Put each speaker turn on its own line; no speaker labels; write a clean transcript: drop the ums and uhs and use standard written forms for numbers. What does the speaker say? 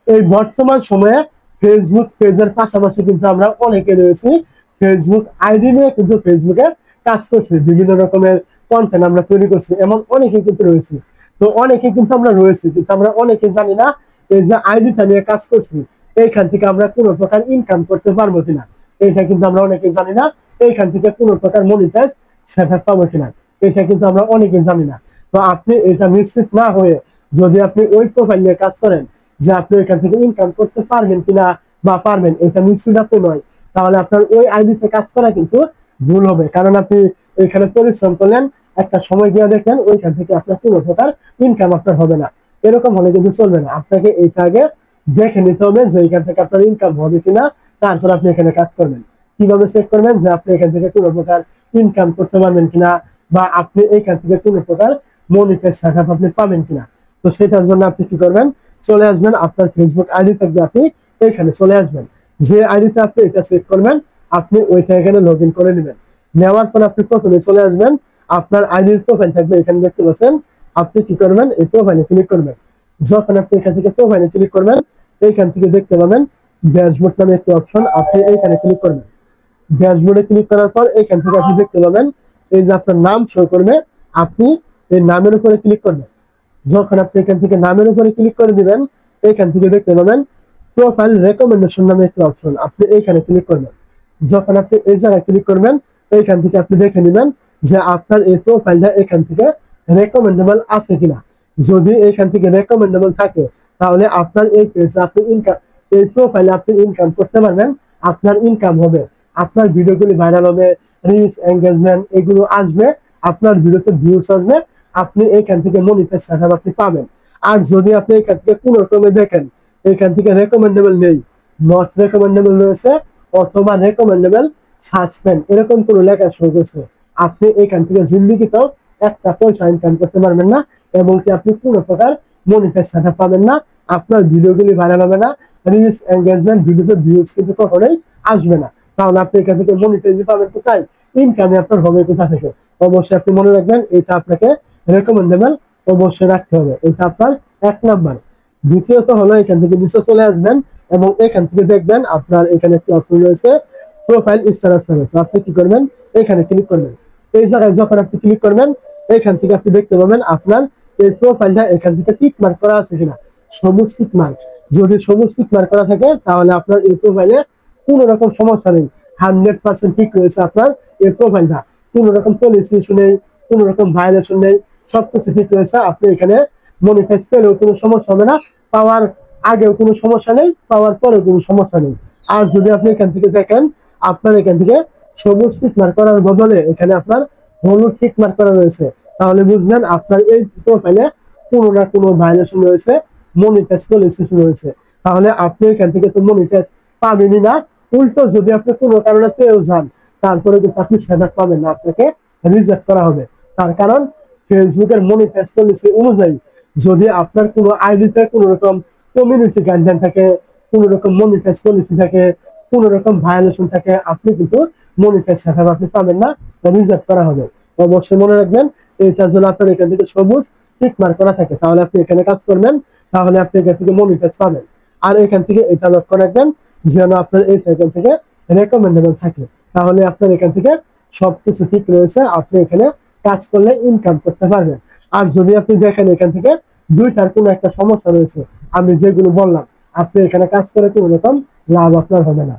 এই বর্তমান সময়ে ফেসবুক পেজের পাশাপাশি কিন্তু আমরা অনেকে রয়েছি ফেসবুক আইডি নিয়ে কিন্তু ফেসবুকে কাজ করছি, বিভিন্ন রকমের কন্টেন্ট আমরা তৈরি করছি, এমন অনেকে কিন্তু রয়েছে। তো অনেকে কিন্তু আমরা রয়েছি, কিন্তু আমরা অনেকে জানি না এই যে আইডিটা নিয়ে কাজ করছি এইখান থেকে আমরা কোনো প্রকার ইনকাম করতে পারবো কিনা। এটা কিন্তু আমরা অনেকে জানি না এইখান থেকে কোনো প্রকার মনিটাইজ সেটআপ পাবো কিনা, এটা কিন্তু আমরা অনেকে জানি না। তো আপনি এটা নিশ্চিত না হয়ে যদি আপনি ওই প্রোফাইল নিয়ে কাজ করেন যে আপনি এখান থেকে ইনকাম করতে পারবেন কিনা বা পারবেন এটা নিশ্চিত আপনি নয়, তাহলে আপনার ওই আইডিতে কাজ করা কিন্তু ভুল হবে। কারণ আপনি এখানে পরিশ্রম করলেন, একটা সময় দিয়ে দেখলেন ওইখান থেকে আপনার কোনো প্রকার ইনকাম আপনার হবে না, এরকম হলে কিন্তু চলবে না। আপনাকে এইটা আগে দেখে নিতে হবে যে এখান থেকে আপনার ইনকাম হবে কিনা, তারপর আপনি এখানে কাজ করবেন। কিভাবে চেক করবেন যে আপনি এখান থেকে কোনো প্রকার ইনকাম করতে পারবেন কিনা বা আপনি এখান থেকে কোনো প্রকার মনিটাইজ সেটআপ আপনি পাবেন কিনা। তো সেটার জন্য আপনি কি করবেন, চলে আসবেন আপনার ফেসবুক আইডি থাকবে, আপনি এখানে চলে আসবেন। যে আইডিতে আপনি এটা চেক করবেন আপনি ওইটা এখানে লগ ইন করে নেবেন। নেওয়ার পর আপনি প্রথমে চলে আসবেন, আপনার আইডির প্রোফাইল থাকবে এখানে দেখতে পাচ্ছেন। আপনি কি করবেন, এই প্রোফাইলে ক্লিক করবেন। যখন আপনি এখান থেকে প্রোফাইলে ক্লিক করবেন এইখান থেকে দেখতে পাবেন ড্যাশবোর্ড নামে একটি অপশন, আপনি এইখানে ক্লিক করবেন। ড্যাশবোর্ডে ক্লিক করার পর এখান থেকে আপনি দেখতে পাবেন এই যে আপনার নাম শো করবে, আপনি এই নামের উপরে ক্লিক করবেন। যখন আপনি এখান থেকে নামের উপরে ক্লিক করে দিবেন এখান থেকে দেখতে পাবেন প্রোফাইল রেকমেন্ডেশন নামে একটা অপশন, আপনি এইখানে ক্লিক করবেন। যখন আপনি এই জায়গায় ক্লিক করবেন এইখান থেকে আপনি দেখে নেবেন যে আপনার এই প্রোফাইলটা এখান থেকে রেকমেন্ডেবল আছে কিনা। যদি এখান থেকে রেকমেন্ডেবল থাকে তাহলে আপনার এই পেজে আপনি ইনকাম, এই প্রোফাইলে আপনি ইনকাম করতে পারবেন, আপনার ইনকাম হবে, আপনার ভিডিওগুলি ভাইরাল হবে, রিচ এঙ্গেজমেন্ট এগুলো আসবে, আপনার ভিডিওতে ভিউজ আসবে, আপনি এখান থেকে মনিটাইজ সেটআপ আপনি পাবেন। আর যদি আপনি এখান থেকে কোনো রকমে দেখেন এখান থেকে রেকমেন্ডেবল নেই, নট রেকমেন্ডেবল রয়েছে অথবা রেকমেন্ডেবল সাসপেন্ড এরকম কোনো লেখা শো করছে, আপনি এখান থেকে জিন্দিগিতেও একটা পয়সা ইনকাম করতে পারবেন না এবং কি আপনি কোনো প্রকার মনিটাইজ সেটআপ পাবেন না, আপনার ভিডিওগুলি ভাইরাল হবে না, রিচ এঙ্গেজমেন্ট ভিডিওতে ভিউজ কিন্তু কখনোই আসবে না। তাহলে আপনি এখান থেকে মনিটাইজ পাবেন কোথায়, ইনকামে আপনার হবে কোথা থেকে। অবশ্যই আপনি মনে রাখবেন এটা আপনাকে রেকমেন্ডেবল অবশ্যই রাখতে হবে, এটা আপনার এক নাম্বার। দ্বিতীয়ত হলো এখান থেকে নিচে চলে আসবেন এবং এখান থেকে দেখবেন আপনার এখানে একটি অপশন রয়েছে প্রোফাইল স্ট্যাটাস নামে, তো আপনি কি করবেন এখানে ক্লিক করবেন। এই জায়গায় যখন আপনি ক্লিক করবেন এখান থেকে আপনি দেখতে পাবেন আপনার এই প্রোফাইলটা এখান থেকে টিক মার্ক করা আছে কিনা, সবুজ টিক মার্ক। যদি সবুজ টিক মার্ক করা থাকে তাহলে আপনার এই প্রোফাইলে কোনো রকম সমস্যা নেই, 100% ঠিক রয়েছে আপনার এই প্রোফাইলটা, কোনো রকম পলিসি ইস্যু নেই, কোনো রকম ভায়োলেশন নেই, সবকিছু ঠিক রয়েছে। আপনি এখানে মনিটাইজ পেলেও কোনো সমস্যা হবে না, পাওয়ার আগেও কোনো সমস্যা নেই, পাওয়ার পরেও কোনো সমস্যা নেই। আর যদি আপনি এখান থেকে দেখেন আপনার এখান থেকে সবুজ টিক মার্ক করার বদলে এখানে আপনার হলুদ টিক মার্ক করা রয়েছে, তাহলে বুঝবেন আপনার এই প্রোফাইলে কোনো না কোনো ভায়োলেশন রয়েছে, মনিটাইজ পলিসি রয়েছে। তাহলে আপনি এখান থেকে তো মনিটাইজ পাবেনই না, উল্টো যদি আপনি কোনো কারণে পেয়েও যান তারপরে কিন্তু আপনি সেটআপ পাবেন না, আপনাকে রিজেক্ট করা হবে। তার কারণ ফেসবুকের মনিটাইজ পলিসি অনুযায়ী যদি আপনার কোনো আইডিতে কোনো রকম কমিউনিটি গাইডলাইন থাকে, কোনো রকম মনিটাইজ পলিসি থাকে, কোনো রকম ভায়োলেশন থাকে, আপনি কিন্তু মনিটাইজ সেটআপ আপনি পাবেন না, রিজেক্ট করা হবে। অবশ্যই মনে রাখবেন এটা যদি আপনার এখান থেকে সবুজ টিক মার্ক করা থাকে তাহলে আপনি এখানে কাজ করবেন, তাহলে আপনি এখান থেকে মনিটাইজ পাবেন। আর এখান থেকে এটা লক্ষ্য রাখবেন যেন আপনার এই এখান থেকে রেকমেন্ডেবল থাকে, তাহলে আপনার এখান থেকে সবকিছু ঠিক রয়েছে, আপনি এখানে কাজ করলে ইনকাম করতে পারবেন। আর যদি আপনি দেখেন এখান থেকে দুইটার কোনো একটা সমস্যা রয়েছে আমি যেগুলো বললাম, আপনি এখানে কাজ করে কোনো রকম লাভ আপনার হবে না।